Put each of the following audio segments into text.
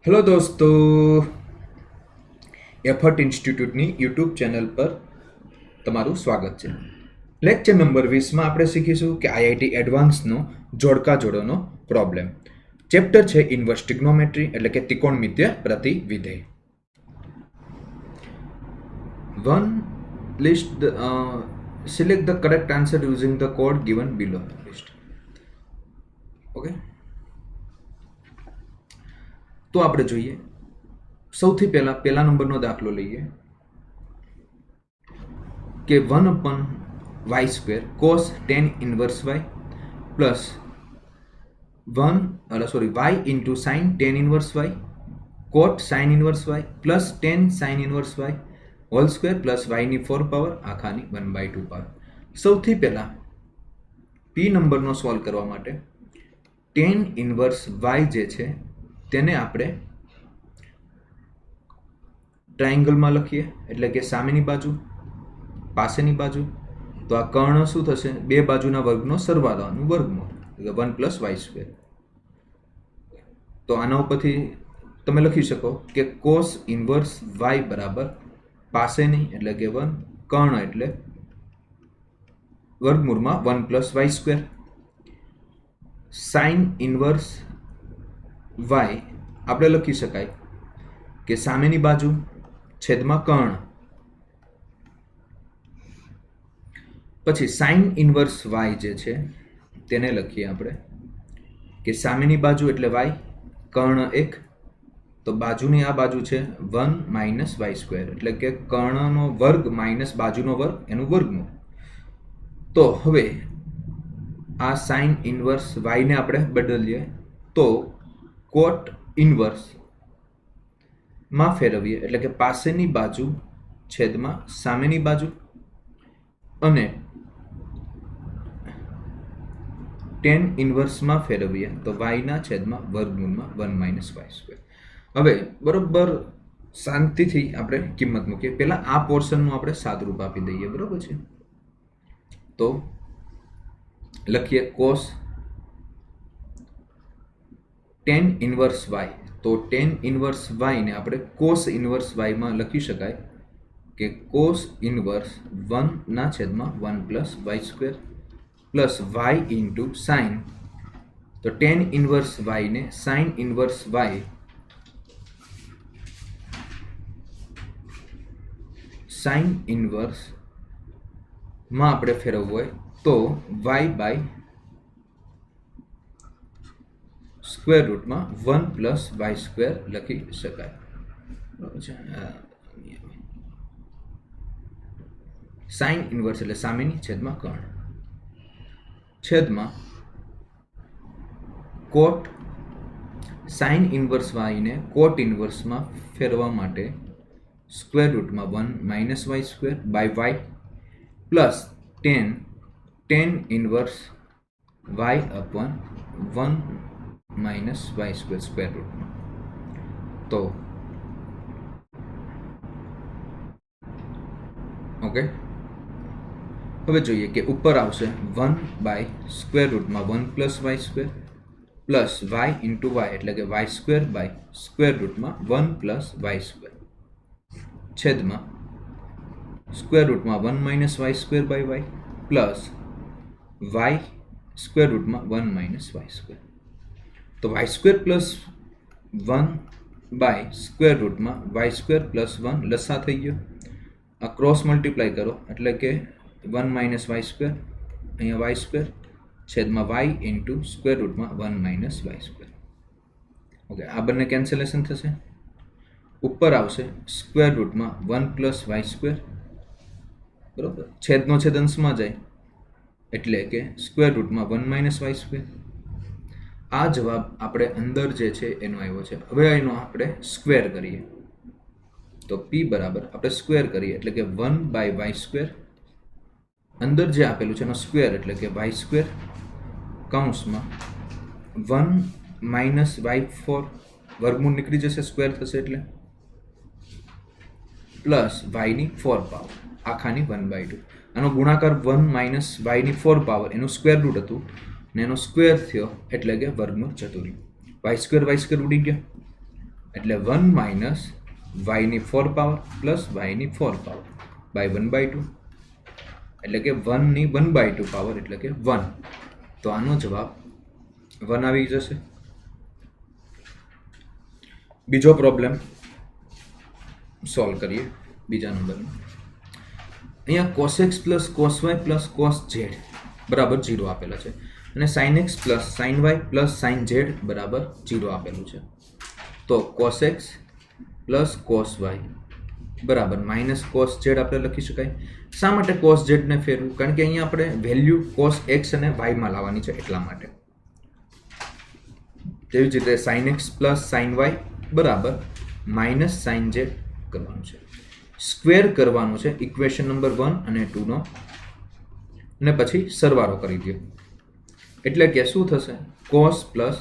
Hello દોસ્તો, effort ઇન્સ્ટિટ્યૂટની YouTube channel પર તમારું સ્વાગત છે. લેક્ચર નંબર 20માં આપણે શીખીશું કે આઈઆઈટી એડવાન્સનો જોડકા જોડોનો પ્રોબ્લેમ. ચેપ્ટર છે ઇન્વર્સ ટ્રિગ્નોમેટ્રી એટલે કે ત્રિકોણમિતીય પ્રતિવિધેય. One list select the correct answer using the code given below list. Okay, તો આપણે જોઈએ સૌથી પહેલા નંબરનો દાખલો લઈએ કે 1/y² cos tan inverse y plus y into sin tan inverse y cot sin inverse y plus tan sin inverse y whole square plus yની 4 પાવર આખાની 1/2 પાવર. સૌથી પહેલા પી નંબરનો સોલ્વ કરવા માટે tan ઇન્વર્સ y જે છે તેને આપણે ટ્રાયંગલમાં લખીએ, એટલે કે સામેની બાજુ પાસેની બાજુ. તો આ કર્ણ શું થશે? બે બાજુના વર્ગનો સરવાળાનું વર્ગમૂળ, એટલે 1 + y². તો આના ઉપરથી તમે લખી શકો કે કોસ ઇન્વર્સ y બરાબર પાસેની એટલે કે 1, કર્ણ એટલે વર્ગમૂળમાં 1 + y². સાઇન ઇન્વર્સ y આપણે લખી શકાય કે સામેની બાજુ છેદમાં કર્ણ. પછી સાઇન ઇન્વર્સ y જે છે તેને લખીએ આપણે કે સામેની બાજુ એટલે y, કર્ણ 1, તો બાજુની આ બાજુ છે 1 - y², એટલે કે કર્ણનો વર્ગ માઇનસ બાજુનો વર્ગ એનું વર્ગમૂળ. તો હવે આ સાઇન ઇન્વર્સ y ને આપણે બદલીએ તો કોટ ઇન્વર્સ માં ફેરવીએ, એટલે કે પાસેની બાજુ છેદમાં સામેની બાજુ, અને ટેન ઇન્વર્સમાં ફેરવીએ તો y ના છેદમાં વર્ગમૂળમાં 1 - y². હવે બરોબર શાંતિથી આપણે કિંમત મૂકીએ. પહેલા આ પોર્શનનું આપણે સાદુરૂપ આપી દઈએ, બરોબર છે. તો લખીએ કોસ ટેન ઇન્વર્સ y. તો ટેન ઇન્વર્સ y ને આપણે કોસ ઇન્વર્સ y માં લખી શકાય કે cos inverse 1/1 + y² plus y into sign. તો ટેન ઇન્વર્સ y ને sine inverse y sine inverse માં આપણે ફેરવવું હોય તો y/√1 + y² લખી શકાય, બરાબર છે. સાઇન ઇન્વર્સ એટલે સામેની છેદમાં કર્ણ, છેદમાં કોટ સાઇન ઇન્વર્સ y ને કોટ ઇન્વર્સમાં ફેરવા માટે √1 - y² by y plus tan inverse y/1 - y² square રૂટમાં. તો ઓકે, હવે જોઈએ કે ઉપર આવશે 1/√1 + y² plus y into y એટલે કે y²/√1 + y² છેદમાં √1 - y² by y plus y²√1 - y². તો y² + 1/√y² + 1 લસા થઈ ગયો. આ ક્રોસ મલ્ટીપ્લાય કરો એટલે કે 1 - y², અહીંયા y² છેદમાં y ઇન્ટુ √1 - y². ઓકે, આ બંને કેન્સલેશન થશે. ઉપર આવશે √1 + y², બરોબર. છેદનો છેદ અંશમાં જાય એટલે કે √1 - y². આ જવાબ આપણે અંદર જે છે એનો આવ્યો છે. હવે એનો આપણે સ્ક્વેર કરીએ તો p બરાબર આપણે સ્ક્વેર કરીએ એટલે કે 1/y², અંદર જે આપેલું છે એનો સ્ક્વેર એટલે કે y² કૌંસમાં 1 - y4 વર્ગમૂળ નીકળી જશે, સ્ક્વેર થશે એટલે, પ્લસ yની 4 પાવર આખાની 1/2. આનો ગુણાકાર 1 - yની 4 પાવર એનું સ્ક્વેર રૂટ હતું ને એનો સ્ક્વેર થયો એટલે કે વર્ગમૂળ જતું રહ્યું. y² ઉડી ગયો. એટલે 1 માઇનસ વાયની 4 પાવર પ્લસ વાયની 4 પાવર બાય 1/2 એટલે કે 1ની 1/2 પાવર એટલે કે 1. તો આનો જવાબ 1 આવી જશે. બીજો પ્રોબ્લેમ સોલ્વ કરીએ બીજા નંબરનો. અહીંયા cos x plus cos y plus cos z બરાબર 0 આપેલા છે અને sin x plus sin y plus sin z બરાબર 0 આપેલું છે. તો cos x plus cos y બરાબર માઇનસ cos z આપણે લખી શકાય. શા માટે cos z ને ફેરવું? કારણ કે અહીંયા આપણે વેલ્યુ cos x અને y માં લાવવાની છે એટલા માટે. તેવી જ રીતે sin x plus sin y બરાબર માઇનસ sin z કરવાનું છે. સ્ક્વેર કરવાનું છે ઇક્વેશન નંબર 1 અને 2 નો અને પછી સરવાળો કરી દો. એટલે કે શું થશે? cos પ્લસ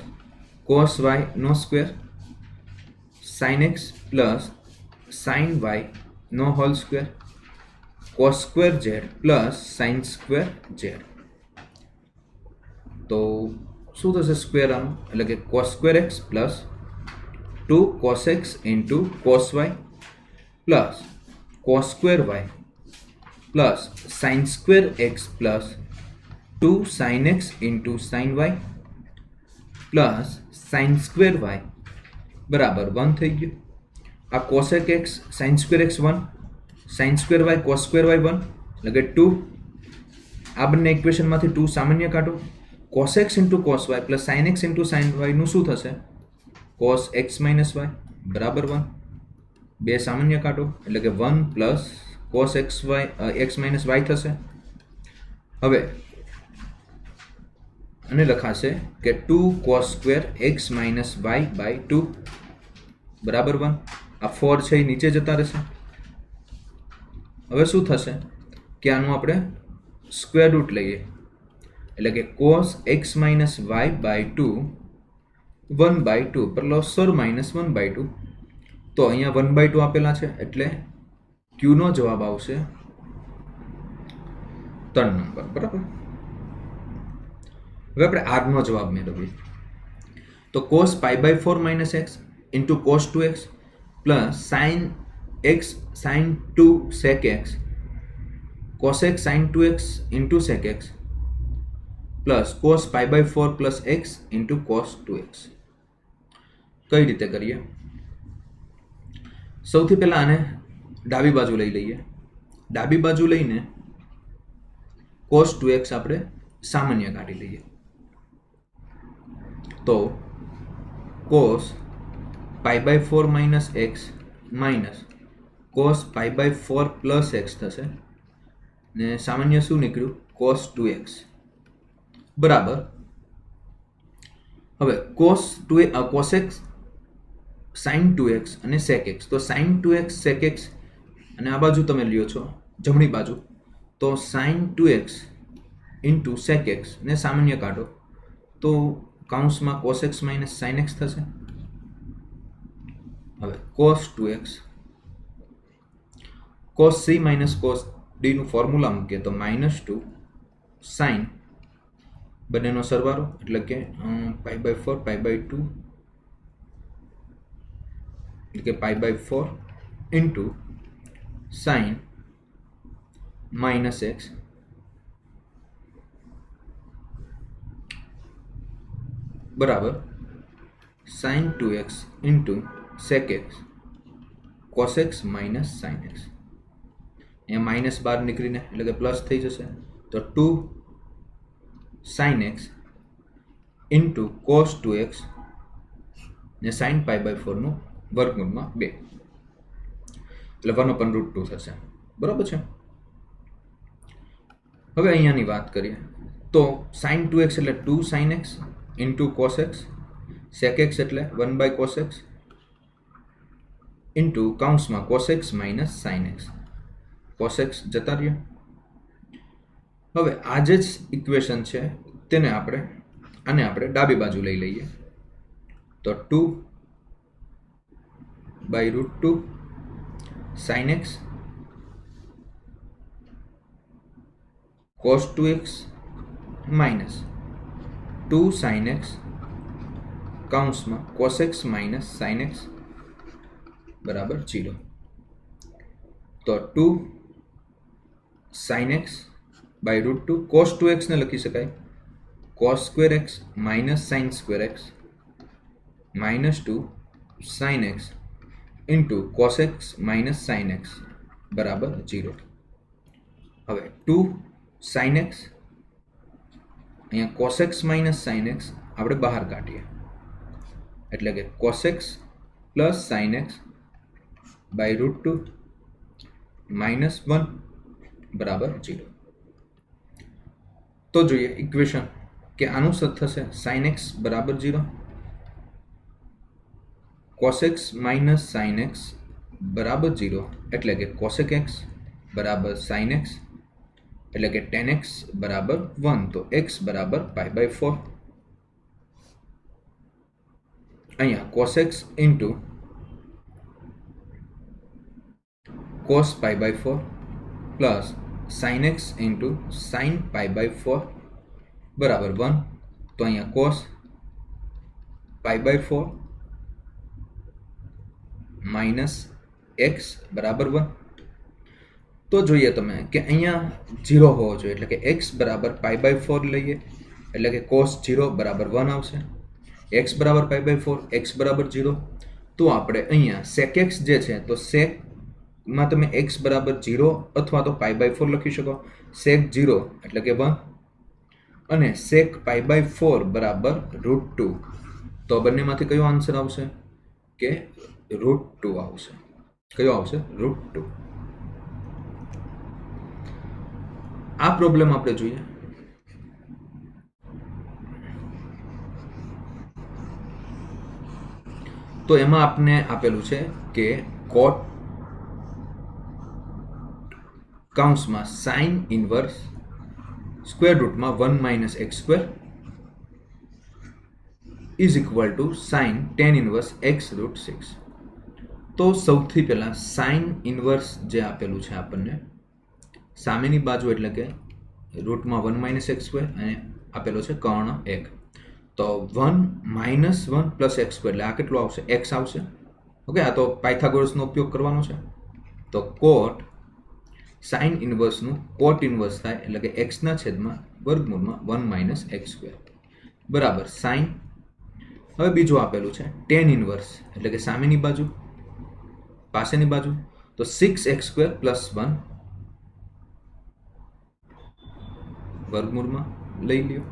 cos y નો square sin x plus sin y નો whole square cos square z plus sin square z. તો શું થશે સ્ક્વેર આનું? એટલે કે cos square x plus 2 cos x into cos y plus cos square y plus sin square x plus 2 sin x into sin y plus sin square y બરાબર 1 થઈ ગયું. આ cosec x sin square x 1 sin square y cos square y 1 એટલે કે 2. આ બંને ઇક્વેશનમાંથી 2 સામાન્ય કાઢો. cos x into cos y plus sin x into sin y નું શું થશે? cos x માઇનસ y બરાબર 1. બે સામાન્ય કાઢો એટલે કે 1 plus cos x minus y થશે. હવે અને લખાશે કે 2 cos square x minus y by 2 બરાબર 1. આ 4 છે એ નીચે જતા રહેશે. હવે શું થશે કે આનું આપણે સ્ક્વેર રૂટ લઈએ એટલે કે cos x minus y by 2 1/2 plus minus 1/2. તો અહીંયા 1/2 આપેલા છે એટલે Q નો જવાબ આવશે 3 નંબર. બરાબર. હવે આપણે R નો જવાબ મેળવીએ. તો cos π/4 minus x into cos 2x plus sin x sin 2 sec x cos x sin 2x into sec x plus cos π/4 plus x into cos 2x. કઈ રીતે કરીએ? સૌથી પહેલા આને ડાબી બાજુ લઈ લઈએ. ડાબી બાજુ લઈને cos 2x આપણે સામાન્ય કાઢી લઈએ. તો cos π/4 minus x minus cos π/4 plus x થશે ને સામાન્ય શું નીકળ્યું? cos 2x બરાબર. હવે cos x sin 2x અને sec x. તો sin 2x sec x અને આ બાજુ તમે લ્યો છો જમણી બાજુ તો sin 2x into sec x ને સામાન્ય કાઢો તો કૌંસમાં cos x minus sin x થશે. હવે cos 2x cos c minus cos d નું ફોર્મ્યુલા મૂકીએ તો -2 sin બંનેનો સરવાળો એટલે કે π/4 π/2 એટલે કે π/4 ઇન્ટુ sin માઇનસ x બરાબર sin 2x into sec x cos x minus sin x. અહીંયા માઇનસ બાર નીકળીને એટલે કે પ્લસ થઈ જશે. તો 2 sin x into cos 2x ને sin π/4 નું વર્ગમૂળમાં 2 એટલે 1/√2 થશે. બરાબર છે. હવે અહીંયાની વાત કરીએ તો sin 2x એટલે 2 sin x into cos x sec x એટલે 1/cos x ઇન્ટુ કૌંસમાં cos x minus sin x. cos x જતા રહ્યા. હવે આ જે ઇક્વેશન છે તેને આને આપણે ડાબી બાજુ લઈ લઈએ તો 2/√2 sin x cos 2x minus 2 sin x કૌંસમાં cos x minus sin x બરાબર 0. તો 2 sin x by √2 cos 2x ને લખી શકાય cos square x minus sin square x minus 2 sin x into cos x minus sin x બરાબર 0. હવે 2 sin x અહીંયા cos x minus sin x આપણે બહાર કાઢીએ એટલે કે cos x plus sin x by √2 minus 1 બરાબર 0. તો જોઈએ ઇક્વેશન કે આનું સદ થશે sin x બરાબર 0, cos x minus sin x બરાબર 0 એટલે કે cosec x બરાબર sin x એટલે કે tan x બરાબર 1. તો x બરાબર π/4. અહીંયા cos x into cos π/4 plus sin x into sin π/4 બરાબર 1. તો અહીંયા cos π/4 માઇનસ x બરાબર 1. તો જોઈએ તમે કે અહીંયા 0 હોવો જોઈએ એટલે કે x બરાબર π/4 લઈએ એટલે કે cos 0 બરાબર 1 આવશે. x બરાબર π/4, x બરાબર 0. તો આપણે અહીંયા sec x જે છે તો sec માં તમે x બરાબર 0 અથવા તો π/4 લખી શકો. sec 0 એટલે કે 1 અને sec π/4 બરાબર √2. તો બંનેમાંથી કયો આન્સર આવશે કે √2 આવશે. કયો આવશે? √2. આ પ્રોબ્લેમ આપણે જોઈએ. તો એમાં આપને આપેલું છે કે cot કૌંસમાં sin ઇન્વર્સ સ્ક્વેર રૂટમાં 1 minus x square is equal to sin tan inverse x √6. તો સૌથી પહેલા sin ઇન્વર્સ જે આપેલું છે આપણને સામેની બાજુ એટલે કે રૂટમાં 1 માઇનસ x સ્ક્વેર અને આપેલો છે કર્ણ 1. તો 1 માઇનસ 1 પ્લસ x સ્ક્વેર એટલે આ કેટલું આવશે? x આવશે. ઓકે, આ તો પાયથાગોરસનો ઉપયોગ કરવાનો છે. તો કોટ સાઇન ઇન્વર્સનું કોટ ઇન્વર્સ થાય એટલે કે x ના છેદમાં વર્ગમૂળમાં 1 માઇનસ x સ્ક્વેર બરાબર સાઇન. હવે બીજું આપેલું છે ટેન ઇન્વર્સ એટલે કે સામેની બાજુ પાસેની બાજુ તો 6x સ્ક્વેર પ્લસ 1 વર્ગમૂળમાં લઈ લ્યો.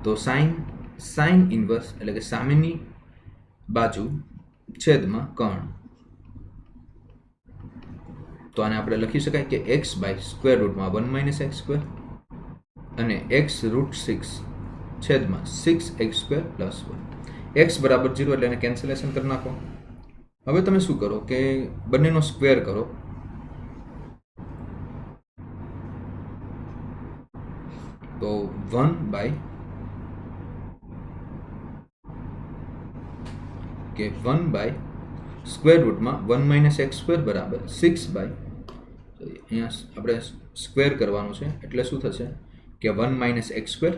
તો સાઇન ઇન્વર્સ એટલે કે સામેની બાજુ છેદમાં કર્ણ. તો આને આપણે લખી શકાય કે x બાય સ્ક્વેર રૂટમાં 1 માઇનસ x સ્ક્વેર અને x √6 છેદમાં 6x સ્ક્વેર પ્લસ 1. x બરાબર 0 એટલે એને કેન્સલેશન કરી નાખો. હવે તમે શું કરો કે બંનેનો સ્ક્વેર કરો. તો 1 બાય સ્ક્વેર રૂટમાં 1 માઇનસ x સ્ક્વેર બરાબર 6 બાય અહીંયા આપણે સ્ક્વેર કરવાનું છે એટલે શું થશે કે 1 minus x square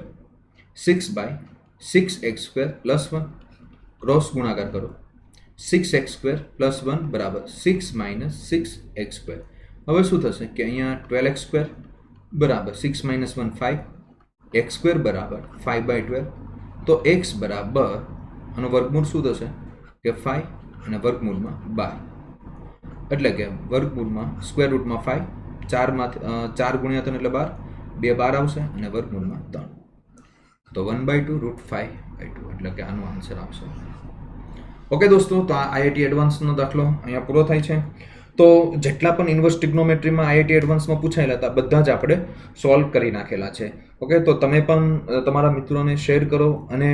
6 by 6x square plus 1 cross ગુણાકાર કરો 6x સ્ક્વેર પ્લસ 1 બરાબર 6 માઇનસ 6x સ્ક્વેર. હવે શું થશે કે અહીંયા 12x સ્ક્વેર બરાબર 6 માઇનસ 1 5 x સ્ક્વેર બરાબર 5 બાય 12. તો x બરાબર આનો વર્ગમૂળ શું થશે કે 5 અને વર્ગમૂળમાં 12 એટલે કે વર્ગમૂળમાં સ્ક્વેર રૂટમાં 5 4 ગુણ્યા 3 એટલે 12 2 12 આવશે અને વર્ગમૂળમાં 3. તો 1/2 √5/2 એટલે કે આનો આન્સર આવશે. ઓકે દોસ્તો, તો આ આઈઆઈટી એડવાન્સનો દાખલો અહીંયા પૂરો થાય છે. તો જેટલા પણ ઇન્વર્સ ટ્રિગ્નોમેટ્રીમાં આઈઆઈટી એડવાન્સમાં પૂછાયેલા હતા બધા જ આપણે સોલ્વ કરી નાખેલા છે. ઓકે, તો તમે પણ તમારા મિત્રોને શેર કરો અને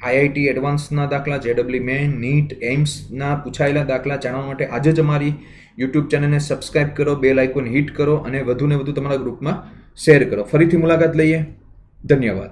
આઈઆઈટી એડવાન્સના દાખલા, જેડબલ્યુ મેન, નીટ, એઇમ્સના પૂછાયેલા દાખલા જાણવા માટે આજે જ અમારી યુટ્યુબ ચેનલને સબસ્ક્રાઇબ કરો, બેલ આઇકોન હિટ કરો અને વધુને વધુ તમારા ગ્રુપમાં શેર કરો. ફરીથી મુલાકાત લઈએ. ધન્યવાદ.